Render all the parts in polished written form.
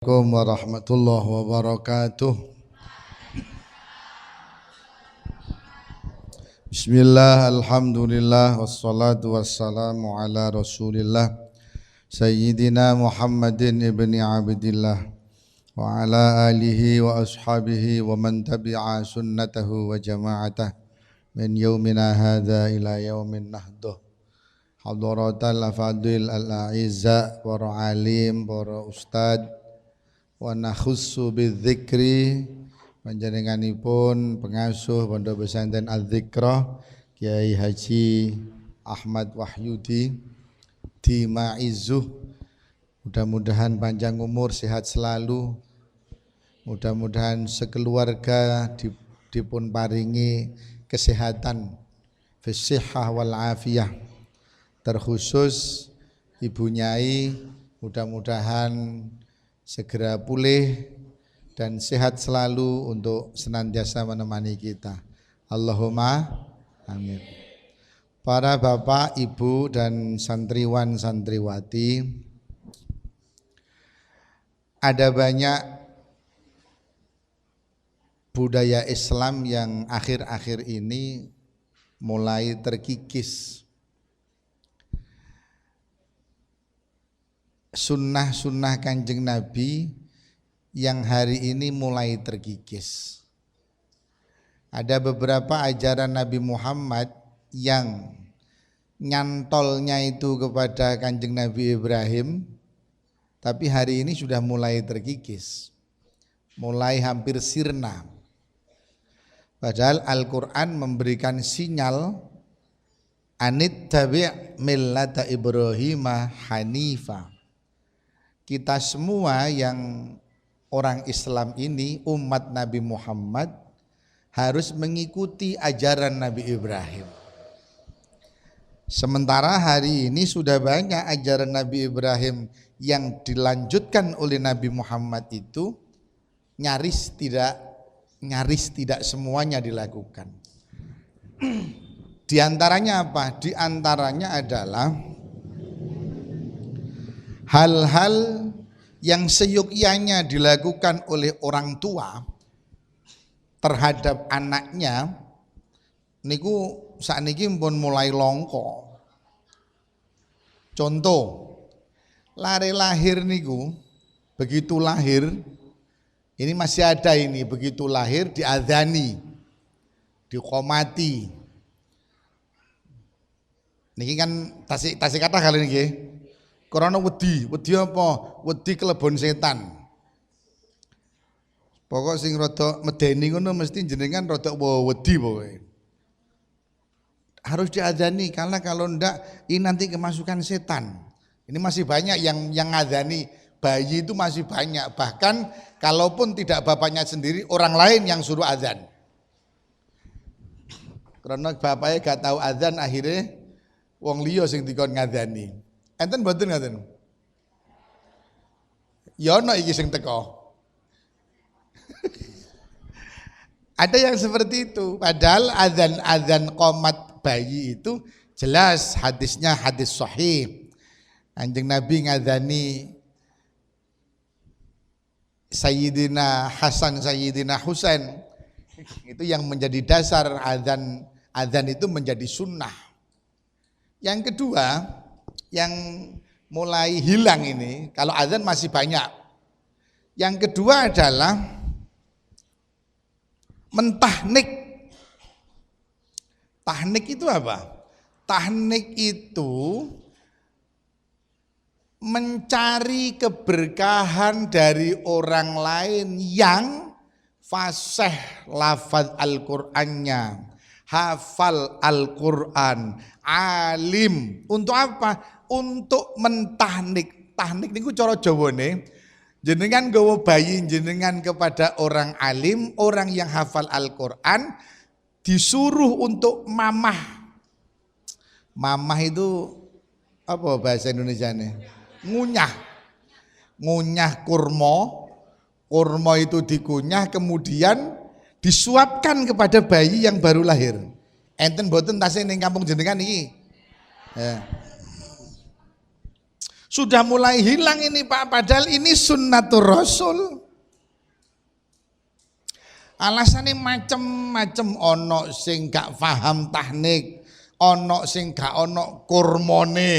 Assalamualaikum warahmatullahi wabarakatuh. Bismillah, alhamdulillah, wassalatu wassalamu ala rasulillah Sayyidina Muhammadin ibni abdillah wa ala alihi wa ashabihi wa man tabi'a sunnatahu wa jama'atah min yawmina hadha ila yawmin nahduh. Hadaratal afadil al-a'izza, para alim, para ustad, wa nakhussu bidzikri panjenenganipun pengasuh Pondok Pesantren Adz-Dzikrah Kiai Haji Ahmad Wahyudi di Ma'izzuh. Mudah-mudahan panjang umur, sehat selalu. Mudah-mudahan sekeluarga dipun paringi kesehatan fisihah wal afiyah. Terkhusus Ibu Nyai, mudah-mudahan segera pulih dan sehat selalu untuk senantiasa menemani kita. Allahumma amin. Para bapak, ibu dan santriwan santriwati, ada banyak budaya Islam yang akhir-akhir ini mulai terkikis. Sunnah-sunnah Kanjeng Nabi yang hari ini mulai terkikis. Ada beberapa ajaran Nabi Muhammad yang nyantolnya itu kepada Kanjeng Nabi Ibrahim, tapi hari ini sudah mulai terkikis, mulai hampir sirna. Padahal Al-Quran memberikan sinyal anittabi' millata Ibrahima hanifa. Kita semua yang orang Islam ini, umat Nabi Muhammad, harus mengikuti ajaran Nabi Ibrahim. Sementara hari ini sudah banyak ajaran Nabi Ibrahim yang dilanjutkan oleh Nabi Muhammad itu nyaris tidak semuanya dilakukan. Di antaranya apa? Di antaranya adalah hal-hal yang seyogyanya dilakukan oleh orang tua terhadap anaknya niku sakniki pun mulai longko. Contoh, lare lahir niku, begitu lahir ini masih ada ini, begitu lahir diadzani, diqomati. Niki kan tasik kata kali niki. Karena wedi apa? Wedi kelebon setan. Pokok sing rada medeni ngono mesti jenengan rada wedi pokoke. Harus diadzani karena kalau ndak ini nanti kemasukan setan. Ini masih banyak yang ngadzani bayi itu masih banyak. Bahkan kalaupun tidak bapaknya sendiri, orang lain yang suruh adzan. Karena bapaknya gak tahu adzan, akhirnya wong liya sing dikon ngadzani. Enten mboten ngaten. Ya ana iki sing teko. Ada yang seperti itu. Padahal azan qomat bayi itu jelas hadisnya hadis sahih. Kanjeng Nabi ngadzani Sayyidina Hasan, Sayyidina Husain. Itu yang menjadi dasar azan itu menjadi sunnah. Yang kedua, yang mulai hilang ini, kalau azan masih banyak. Yang kedua adalah mentahnik. Tahnik itu apa? Tahnik itu mencari keberkahan dari orang lain yang fasih lafaz Al-Qur'annya, hafal Al-Qur'an, alim. Untuk apa? Untuk mentahnik. Tahnik niku cara Jawane, jenengan gawa bayi jenengan kepada orang alim, orang yang hafal Al-Qur'an, disuruh untuk mamah. Mamah itu apa bahasa Indonesianya? Ngunyah. Ngunyah kurma. Kurma itu dikunyah kemudian disuapkan kepada bayi yang baru lahir. Enten boten tasih ning kampung jenengan iki. Ya. Sudah mulai hilang ini Pak, padahal ini sunnatur Rasul. Alasannya macem-macem, ono sing gak paham tahnik, ono sing gak ono kurmone.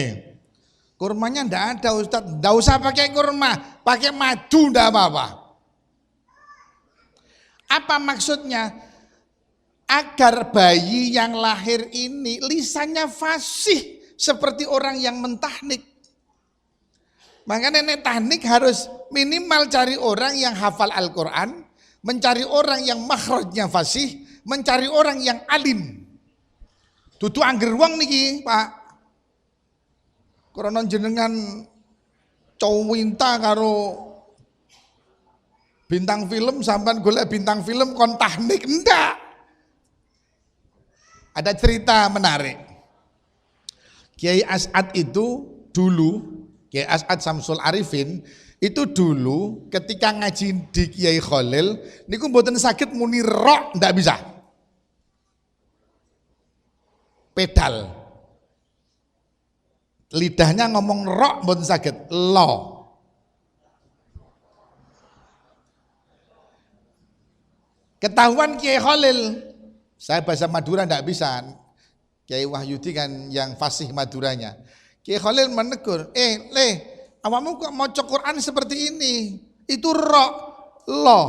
Kurmanya ndak ada Ustaz, ndak usah pakai kurma, pakai madu ndak apa-apa. Apa maksudnya? Agar bayi yang lahir ini lisannya fasih seperti orang yang mentahnik. Maka nenek tahnik harus minimal cari orang yang hafal Al-Quran, mencari orang yang makhrajnya fasih, mencari orang yang alim. Dudu angger wong niki, Pak. Karena jenengan cowinta karo bintang film, sampean golek bintang film kon tahnik, enggak. Ada cerita menarik. Kiai As'ad itu dulu, Kiai As'ad Samsul Arifin itu dulu ketika ngaji di Kiai Khalil niku mboten saged muni rok, ndak bisa. Pedal. Lidahnya ngomong rok mboten saged, lo. Ketahuan Kiai Khalil, saya bahasa Madura ndak bisa. Kiai Wahyudi kan yang fasih Maduranya. Kiai Khalil menegur, awakmu kok mau Quran seperti ini? Itu rok, lo.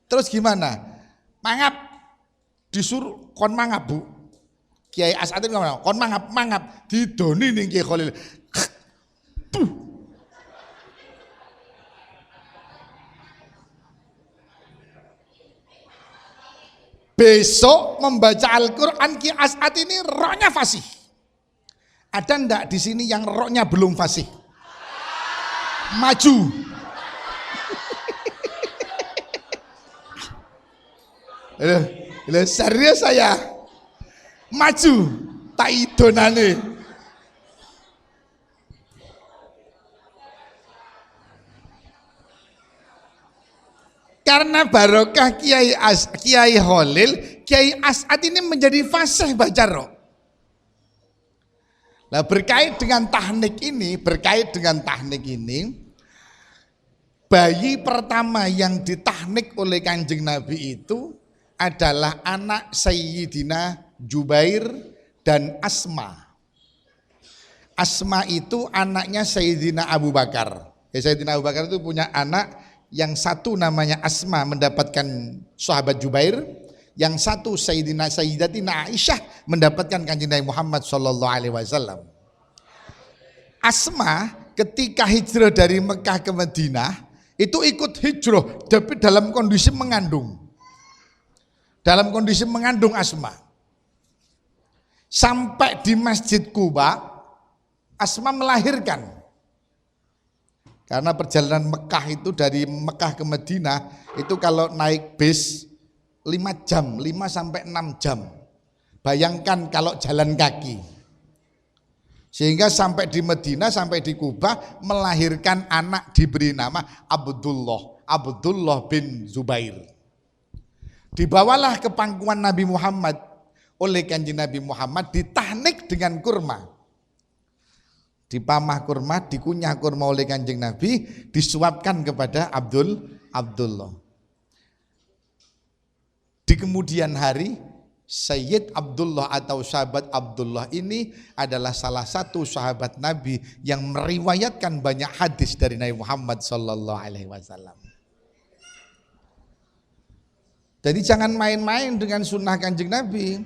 Terus gimana? Mangap. Disuruh kon mangap, Bu. Kiai As'ad itu ngomong, kon mangap. Didoni ning Kiai Khalil. Besok membaca Al-Quran Kiai As'ad ini roknya fasih. Ada ndak di sini yang roknya belum fasih? Maju. Serius saya. Maju. Tak idonane. Karena barokah Kiai Khalil, Kiai As'ad ini menjadi fasih baca rok. Nah berkait dengan tahnik ini, bayi pertama yang ditahnik oleh Kanjeng Nabi itu adalah anak Sayyidina Jubair dan Asma. Asma itu anaknya Sayyidina Abu Bakar. Sayyidina Abu Bakar itu punya anak yang satu namanya Asma mendapatkan sahabat Jubair, yang satu Sayyidatina Aisyah mendapatkan Kanjeng Nabi Muhammad sallallahu alaihi wasallam. Asma ketika hijrah dari Mekah ke Madinah itu ikut hijrah tapi dalam kondisi mengandung. Dalam kondisi mengandung Asma. Sampai di Masjid Quba Asma melahirkan. Karena perjalanan Mekah itu dari Mekah ke Madinah itu kalau naik bis 5 jam, 5 sampai 6 jam. Bayangkan kalau jalan kaki. Sehingga sampai di Madinah, sampai di Kuba melahirkan anak diberi nama Abdullah bin Zubair. Dibawalah ke pangkuan Nabi Muhammad oleh Kanjeng Nabi Muhammad, ditahnik dengan kurma. Dipamah kurma, dikunyah kurma oleh Kanjeng Nabi, disuapkan kepada Abdullah. Di kemudian hari, Sayyid Abdullah atau sahabat Abdullah ini adalah salah satu sahabat Nabi yang meriwayatkan banyak hadis dari Nabi Muhammad sallallahu alaihi wasallam. Jadi jangan main-main dengan sunnah Kanjeng Nabi.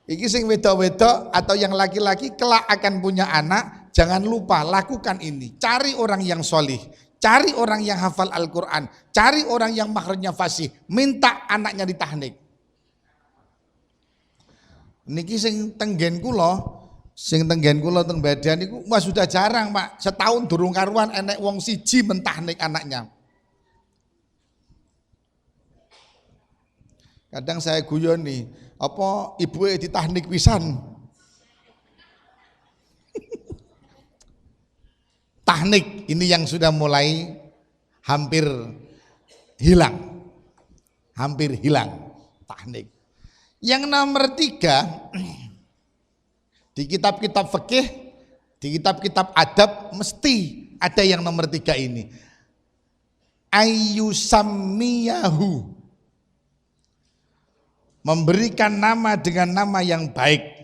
Iki sing wedok-wedok atau yang laki-laki kelak akan punya anak, jangan lupa lakukan ini. Cari orang yang solih, cari orang yang hafal Al-Quran, cari orang yang makhrajnya fasih, minta anaknya ditahnik. Niki sing tenggen kula teng Badian niku wah sudah jarang, Pak. Setahun durung karuan enek wong siji mentahnik anaknya. Kadang saya guyon nih, apa ibuke ditahnik pisan? Tahnik ini yang sudah mulai hampir hilang. Hampir hilang tahnik. Yang nomor 3 di kitab-kitab fikih Di kitab-kitab adab mesti ada yang nomor 3 ini. Ayyusammiyahu, memberikan nama dengan nama yang baik.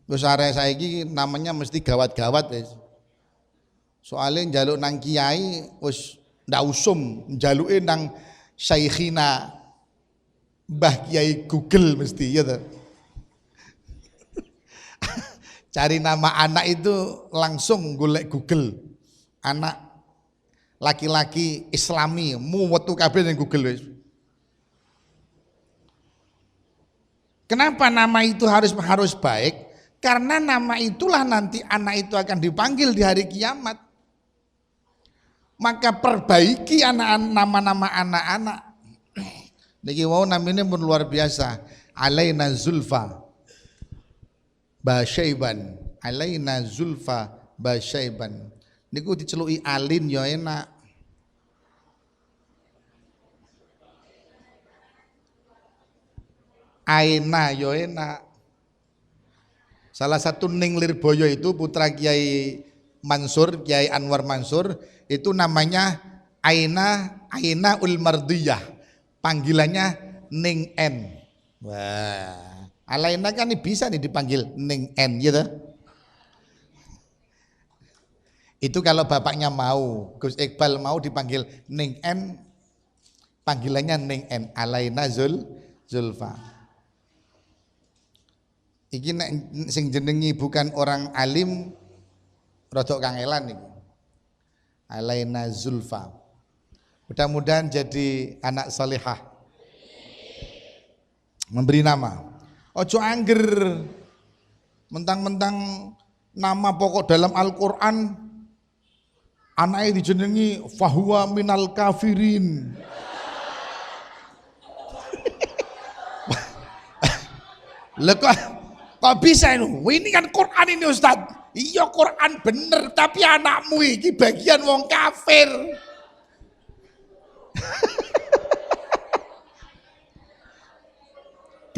Terus area saiki namanya mesti gawat-gawat wis. Soalnya njaluk nang kiai wis ndak usum, njaluke nang Syekhina Mbah Kiai Google mesti ya toh. Cari nama anak itu langsung golek Google. Anak laki-laki Islami, muwetu kabeh ning Google wis. Kenapa nama itu harus baik? Karena nama itulah nanti anak itu akan dipanggil di hari kiamat. Maka perbaiki nama-nama anak-anak. Niki wau namanya pun luar biasa. Alaina Zulfa Basyaiban, Alaina Zulfa Basyaiban. Niku diceluki Alin ya enak. Aina ya enak. Salah satu Ning Lirboyo itu putra Kiai Mansur, Kiai Anwar Mansur, itu namanya Aina Ul Mardiyah. Panggilannya Ning N. Wah, Alaina kan bisa nih dipanggil Ning N gitu. Itu kalau bapaknya mau, Gus Iqbal mau dipanggil Ning N, panggilannya Ning N, Alaina Zulfa. Iki nek sing jenengi bukan orang alim rodok kangelan iki. Alaina Zulfa. Mudah-mudahan jadi anak salihah. Memberi nama. Ojo angger. Mentang-mentang nama pokok dalam Al-Qur'an anaknya dijenengi fahuwa minal kafirin. Kok bisa ini? Ini kan Quran ini Ustadz. Iya Quran bener, tapi anakmu ini bagian wong kafir.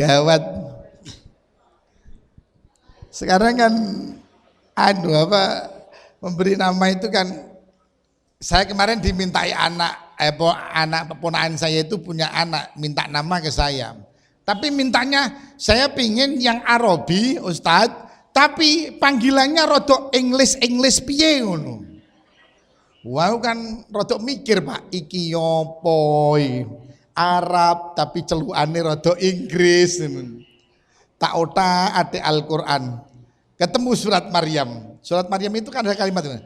Gawat. Sekarang kan memberi nama itu kan, saya kemarin dimintai anak ponakan saya itu punya anak, minta nama ke saya. Tapi mintanya saya pingin yang Arabi Ustadz, tapi panggilannya rodok English piye ngono. Wow kan rodok mikir Pak, iki yopoi Arab tapi celukane rodok Inggris. Tak otak ate Al-Qur'an. Ketemu surat Maryam. Surat Maryam itu kan ada kalimat ini.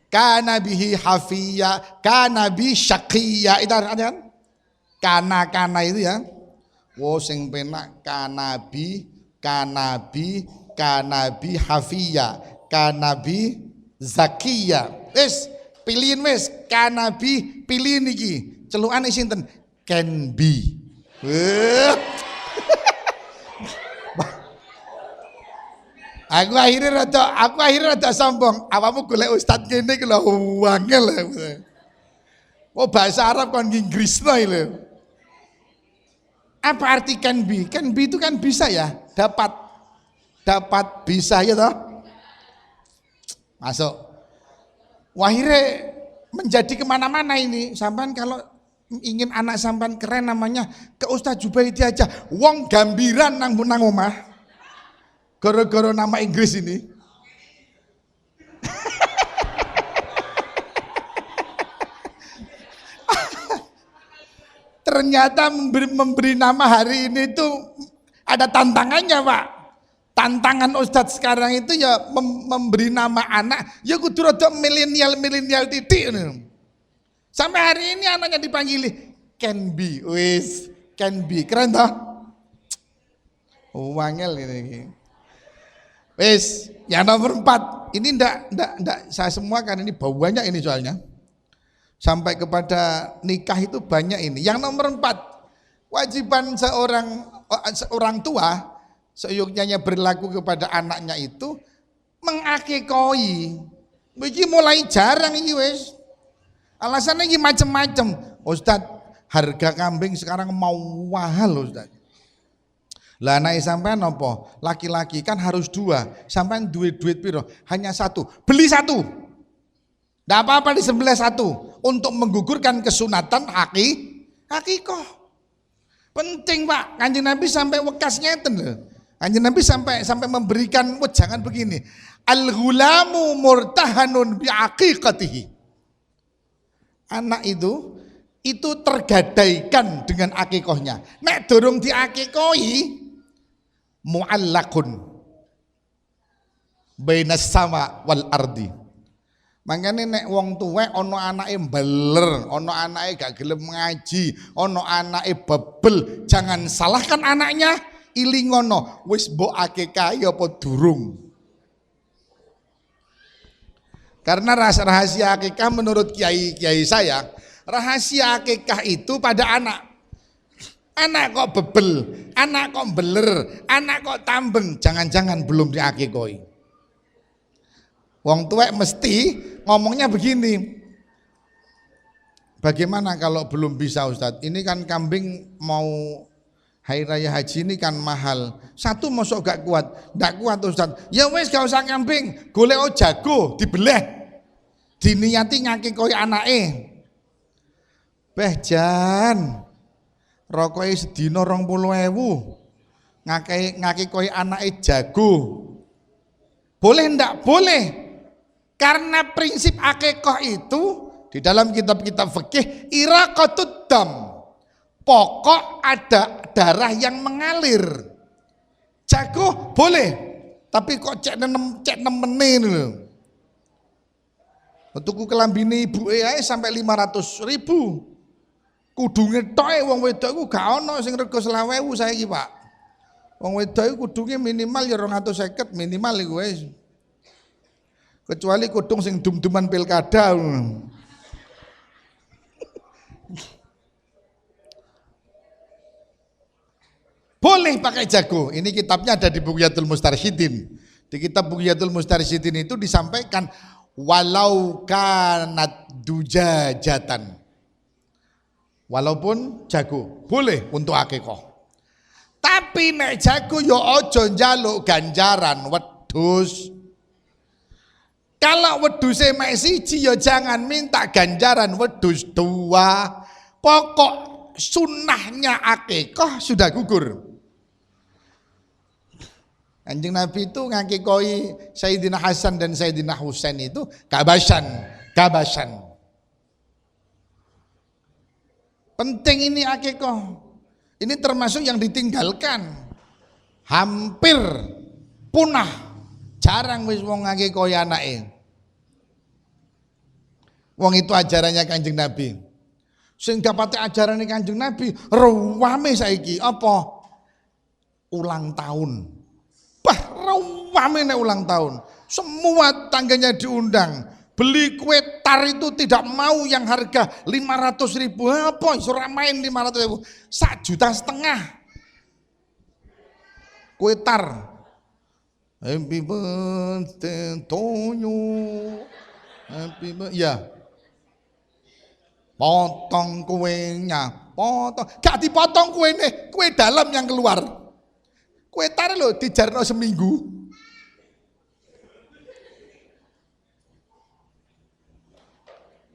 Kana bihi hafiya, kana bi syaqiyya. Itu ada kan? Kana itu ya. Wo sing penak kanabi hafiya, kanabi zakiya. Wis pilihin wis kanabi pilihin iki. Celukane sinten? Can be. Aku akhirnya rada sombong. Apamu golek ustaz kene iki lho wangel. Oh bahasa Arab kon Inggrisno lho. Apa arti can be? Can be itu kan bisa ya, dapat bisa ya toh. Masuk. Wahire menjadi kemana-mana ini. Sampan kalau ingin anak sampan keren namanya ke Ustaz Jubaidi aja. Wong gambiran nang omah. Gara-gara nama Inggris ini. Ternyata memberi nama hari ini itu ada tantangannya Pak. Tantangan Ustadz sekarang itu ya memberi nama anak ya kudu rada milenial titik. Sampai hari ini anaknya dipanggil Can Be, wis Can Be, keren toh? Wangel ini. Wis, yang nomor 4 ini ndak saya semua kan ini banyak ini soalnya. Sampai kepada nikah itu banyak ini. Yang nomor 4, wajiban seorang tua seyuknya berlaku kepada anaknya itu mengakekoi. Iki mulai jarang iki wis. Alasannya iki macam-macam. Ustadz, harga kambing sekarang mau mahal Ustadz. Lah anake sampean apa? Laki-laki kan harus 2. Sampean duit piro? Hanya 1. Beli 1. Nggak apa-apa disembelih 1 untuk menggugurkan kesunatan hakikoh. Penting Pak, Kanjeng Nabi sampai wekas ngeten lho. Kanjeng Nabi sampai memberikan wejangan begini. Al-ghulamu murtahanun bi'aqiqatihi. Anak itu tergadaikan dengan akikohnya. Nek durung diakikohi mu'allakun bainas sama wal ardi. Makanya nek wong tuwek ana anake mbeler, ana anake gak gelem ngaji, ana anake bebel, jangan salahkan anaknya, ilingono wis mbok akikahi apa durung. Karena rahasia akikah menurut kiai saya, rahasia akikah itu pada anak. Anak kok bebel, anak kok beler, anak kok tambeng, jangan-jangan belum diakikoi. Wong tuwek mesti ngomongnya begini. Bagaimana kalau belum bisa Ustadz? Ini kan kambing mau hari raya haji ini kan mahal. 1 mosok gak kuat, gak kuat Ustadz. Ya wes gak usah kambing, golek jago dibeleh, diniati ngakikoi anake. Beh jan, rokoke sedina 20.000, ngakikoi anake jago. Boleh ndak? Boleh. Karena prinsip akikah itu di dalam kitab-kitab fikih iraqatud dam. Pokok ada darah yang mengalir. Jago boleh, tapi kok cek nemenin lho. Tuku kelambine ibuke ae sampai 500.000. Kudunge tok wong wedok iku gak ono sing rega 20.000 saiki, Pak. Wong wedok iku kudunge minimal ya 250 minimal iku wis. Kecuali kudung sing dum-duman pilkada. Boleh pakai jago. Ini kitabnya ada di Bughyatul Mustarsyidin. Di kitab Bughyatul Mustarsyidin itu disampaikan walau kanat dujajatan. Walaupun jago, boleh untuk akikah. Tapi nek jago yo ojo njaluk ganjaran wedhus. Kalau wedhuse mek siji ya jangan minta ganjaran wedhus 2. Pokok sunnahnya akikah sudah gugur. Kanjeng Nabi itu ngakikoi Sayyidina Hasan dan Sayyidina Husain itu kabasan. Penting ini akikah. Ini termasuk yang ditinggalkan. Hampir punah. Jarang wis wong ngakikoi anake. Wong itu ajarannya Kanjeng Nabi. Sing dapate ajarane Kanjeng Nabi ruwame saiki apa? Ulang tahun. Bah, ruwame nek ulang tahun. Semua tangganya diundang. Beli kue tar itu tidak mau yang harga 500.000. Apa iso ra main 500.000? 1,5 juta. Kue tar. Happy birthday to you. Happy birthday. Ya. Potong kuenya, potong. Gak dipotong kuene, kue dalam yang keluar. Kue tar lo dijarno seminggu.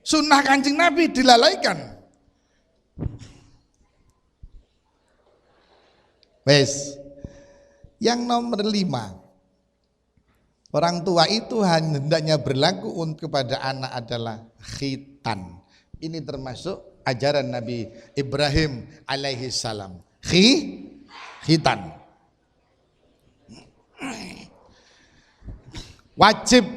Sunnah Kanjeng Nabi dilalaikan. Wes. Yang nomor 5. Orang tua itu hendaknya berlaku kepada anak adalah khitan. Ini termasuk ajaran Nabi Ibrahim alaihi salam. Khitan. Wajib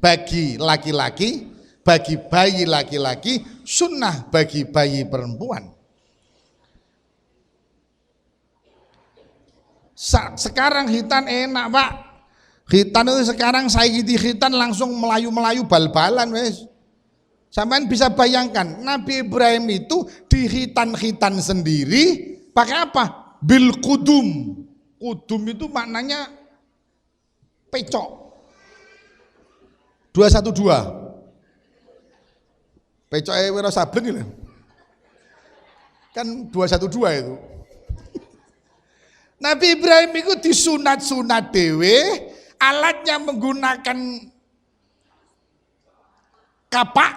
bagi laki-laki, bagi bayi laki-laki, sunnah bagi bayi perempuan. Sekarang khitan enak, Pak. Khitan itu sekarang saiki khitan langsung melayu-melayu bal-balan wes. Sampean bisa bayangkan Nabi Ibrahim itu di khitan-khitan sendiri pakai apa? Bil kudum. Kudum itu maknanya pecok. 212. Pecok wiro sableng itu. Kan 212 itu. Nabi Ibrahim itu disunat-sunat dewe, alatnya menggunakan kapak,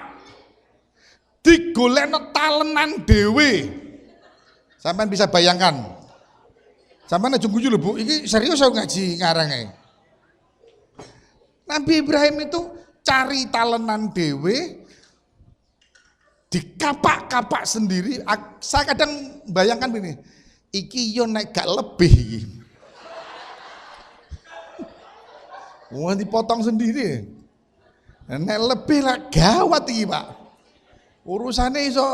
digolekno talenan dewe. Sampean bisa bayangkan. Sampean aja guyu lho Bu, iki serius aku ngaji ngarang ae. Nabi Ibrahim itu cari talenan dewe, dikapak-kapak sendiri. Saya kadang bayangkan ini, iki yo nek gak lebih iki. Wah dipotong sendiri. Nek lebih lah gawat iki Pak. Urusannya iso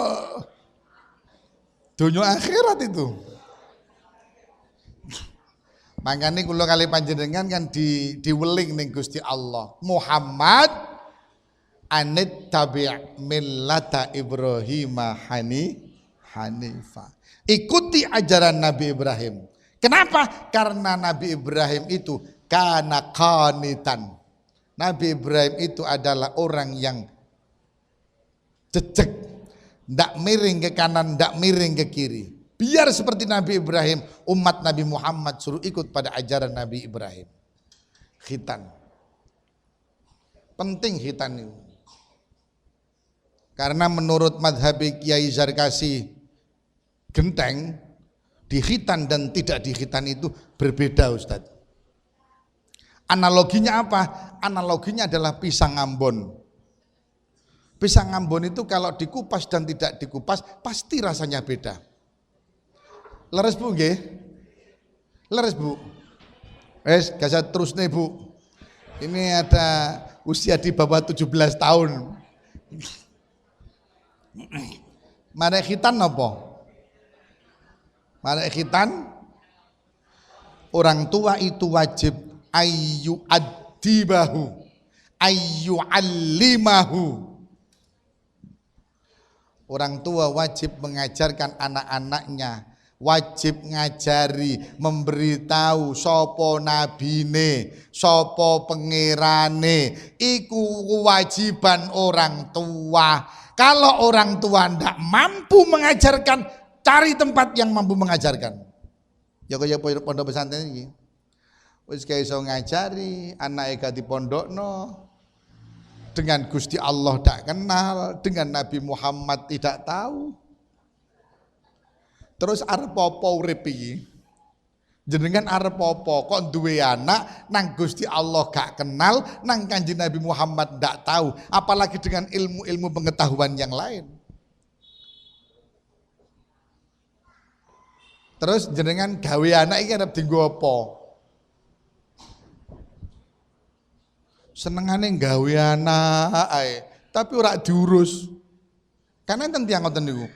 dunia akhirat itu. Makanya kula kali panjenengan kan diweling ning Gusti Allah. Muhammad anit tabi' millata Ibrahim Hanifa. Ikuti ajaran Nabi Ibrahim. Kenapa? Karena Nabi Ibrahim itu kana qanitan. Nabi Ibrahim itu adalah orang yang jejeg, ndak miring ke kanan, ndak miring ke kiri. Biar seperti Nabi Ibrahim, umat Nabi Muhammad suruh ikut pada ajaran Nabi Ibrahim. Khitan. Penting khitan itu. Karena menurut madhab Kiai Zarkasi genteng, di khitan dan tidak di khitan itu berbeda Ustadz. Analoginya apa? Analoginya adalah pisang Ambon. Pisang Ambon itu kalau dikupas dan tidak dikupas pasti rasanya beda. Leres Bu nggih? Leres Bu. Wes gasat terus nih Bu. Ini ada usia di bawah 17 tahun. Marek khitan apa? Marek khitan orang tua itu wajib ayyu addibahu ayyu allimahu. Orang tua wajib mengajarkan anak-anaknya, wajib ngajari, memberitahu sopo nabine, sopo pangerane. Iku kewajiban orang tua. Kalau orang tua ndak mampu mengajarkan, cari tempat yang mampu mengajarkan. Ya kaya pondok pesantren iki. Wis kaya iso ngajari, anake gak dipondokno. Dengan Gusti Allah tak kenal, dengan Nabi Muhammad tidak tahu. Terus arep apa urip iki? Jenengan arep apa kok duwe anak nang Gusti Allah gak kenal, nang Kanjeng Nabi Muhammad ndak tahu, apalagi dengan ilmu-ilmu pengetahuan yang lain. Terus jenengan gawe anak iki arep dienggo apa? Senengane gawe anak ae, tapi ora diurus. Karena enten tiyang ngoten niku.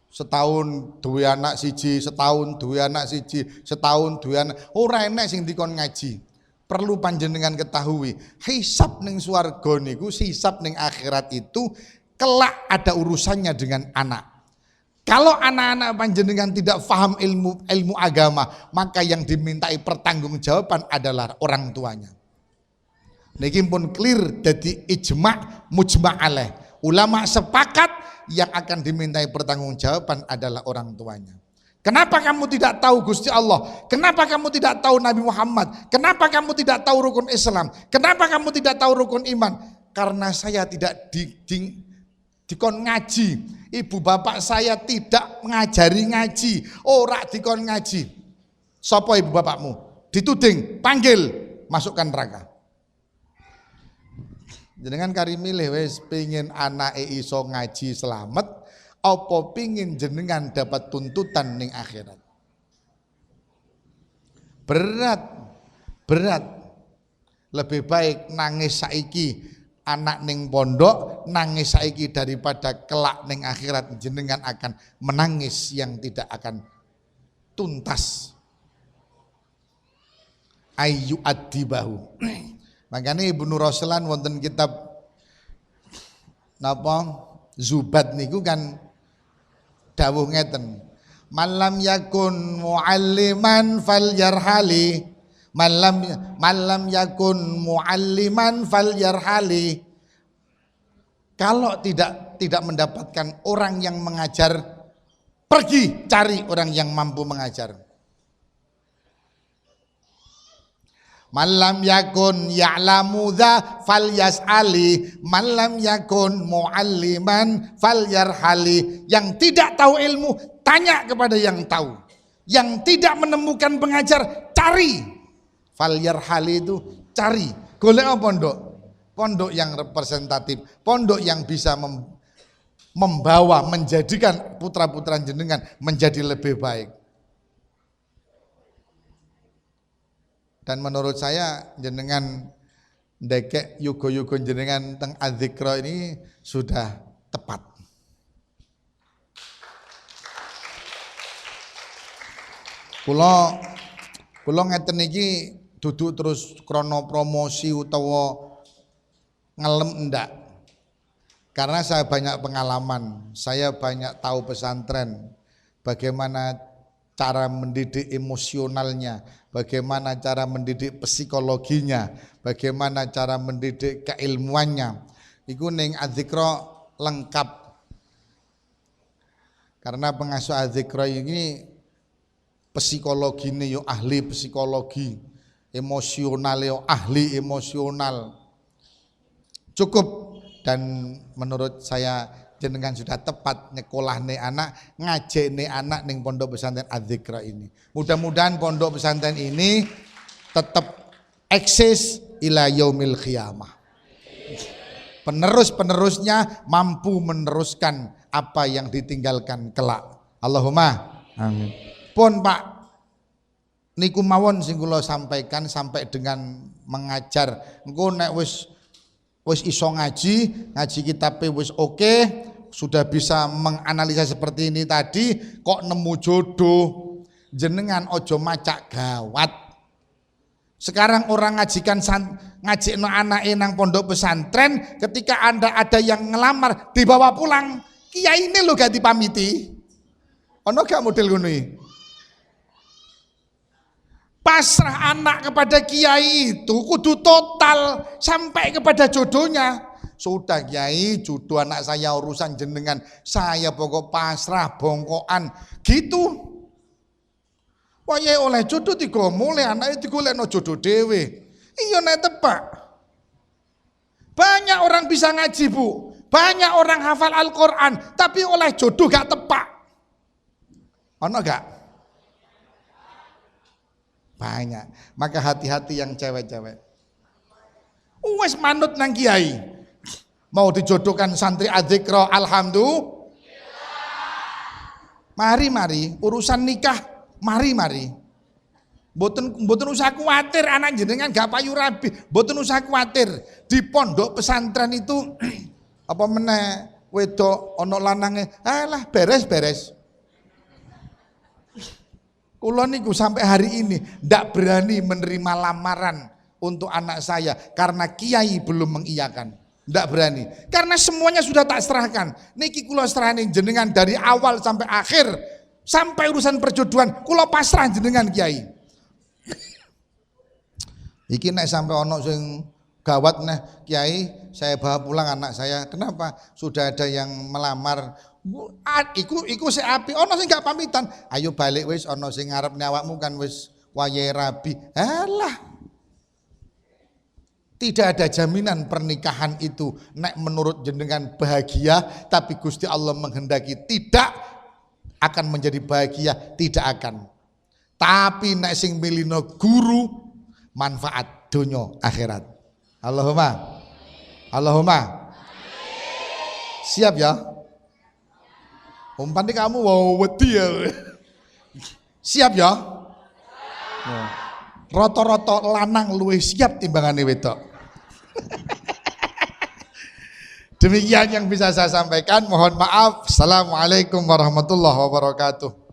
Setahun duwe anak siji, setahun duwe anak siji, setahun duwe anak. Ora enek sing dikon ngaji. Perlu panjenengan ketahui, hisab ning swarga niku, hisab ning akhirat itu kelak ada urusannya dengan anak. Kalau anak-anak panjenengan tidak paham ilmu agama, maka yang dimintai pertanggungjawaban adalah orang tuanya. Niki pun clear jadi ijma' mujma' alaih. Ulama sepakat yang akan dimintai pertanggungjawaban adalah orang tuanya. Kenapa kamu tidak tahu Gusti Allah? Kenapa kamu tidak tahu Nabi Muhammad? Kenapa kamu tidak tahu rukun Islam? Kenapa kamu tidak tahu rukun iman? Karena saya tidak dikon ngaji. Ibu bapak saya tidak mengajari ngaji. Ora dikon ngaji. Sopo ibu bapakmu? Dituding, panggil, masukkan neraka. Jenengan kari milih wis pengin anake iso ngaji selamat apa pengin jenengan dapat tuntutan ning akhirat. Berat. Lebih baik nangis saiki anak ning pondok, nangis saiki daripada kelak ning akhirat jenengan akan menangis yang tidak akan tuntas. Ayyu addibahu. Makanya Ibnu Ruslan wonten kitab napa Zubat niku kan dawuh ngeten. Malam yakun mualliman falyarhali. Malam yakun mualliman falyarhali. Kalau tidak mendapatkan orang yang mengajar, pergi cari orang yang mampu mengajar. Malam yakun ya'lamu dha falyas'ali, malam yakun mu'alliman falyarhali. Yang tidak tahu ilmu, tanya kepada yang tahu. Yang tidak menemukan pengajar, cari. Falyarhali itu cari. Golek apa pondok? Pondok yang representatif, pondok yang bisa membawa, menjadikan putra-putra jenengan menjadi lebih baik. Dan menurut saya jenengan ndekek yugo-yugo jenengan teng adzikra ini sudah tepat. Kula ngeten iki duduk terus krono promosi utawa ngelem ndak. Karena saya banyak pengalaman, saya banyak tahu pesantren, bagaimana cara mendidik emosionalnya, bagaimana cara mendidik psikologinya, bagaimana cara mendidik keilmuannya. Iku ning adzikra lengkap. Karena pengasuh adzikra ini psikologi ini yo ahli psikologi, emosional yo ahli emosional. Cukup, dan menurut saya jenengan sudah tepat nyekolahne anak, ngajekne anak ning pondok pesantren adzikra ini. Mudah-mudahan pondok pesantren ini tetap eksis ila yaumil qiyamah. Penerus-penerusnya mampu meneruskan apa yang ditinggalkan kelak. Allahumma amin. Pun Pak, niku mawon sing kula sampaikan sampai dengan mengajar. Engko nek wis iso ngaji kitabe wis oke, sudah bisa menganalisa seperti ini tadi, kok nemu jodoh, jenengan ojo macak gawat. Sekarang orang ngajikno anake nang pondok pesantren, ketika Anda ada yang ngelamar dibawa pulang, kiai ini lo gak dipamiti. Ono gak model ngono iki? Pasrah anak kepada kiai itu kudu total sampai kepada jodohnya. Sudah kiai, jodoh anak saya urusan jenengan, saya pokok pasrah bongkoan gitu. Wah ya oleh jodoh tiga mulai anak itu golekno jodoh dewe. Iya nek tepak. Banyak orang bisa ngaji Bu, banyak orang hafal Al-Quran, tapi oleh jodoh gak tepak. Ono gak? Banyak. Maka hati-hati yang cewek-cewek. Wes manut nang kiai. Mau dijodohkan santri adzikra, alhamdulillah. Mari urusan nikah, mari. Mboten usah kuatir anak jenengan gak payu rabi. Mboten usah kuatir. Di pondok pesantren itu apa meneh wedok ana lanange, alah beres. Kula niku sampai hari ini ndak berani menerima lamaran untuk anak saya karena kiai belum mengiyakan. Ndak berani. Karena semuanya sudah tak serahkan. Niki kula serahane jenengan dari awal sampai akhir, sampai urusan perjodohan kula pasrah jenengan kiai. Iki nek sampai ono sing gawat nah kiai, saya bawa pulang anak saya. Kenapa? Sudah ada yang melamar. Iku sing api, ono sing gak pamitan. Ayo balik wis, ono sing ngarep awakmu kan wis wayahe rabi. Alah. Tidak ada jaminan pernikahan itu nek menurut jenengan bahagia, tapi Gusti Allah menghendaki tidak akan menjadi bahagia, tidak akan. Tapi nek sing milino guru manfaat dunya akhirat. Allahumma. Siap ya? Umpamane kamu wow wedi ya. Siap ya? Roto-roto lanang luwih siap timbangane wedok. Demikian yang bisa saya sampaikan. Mohon maaf. Assalamualaikum warahmatullahi wabarakatuh.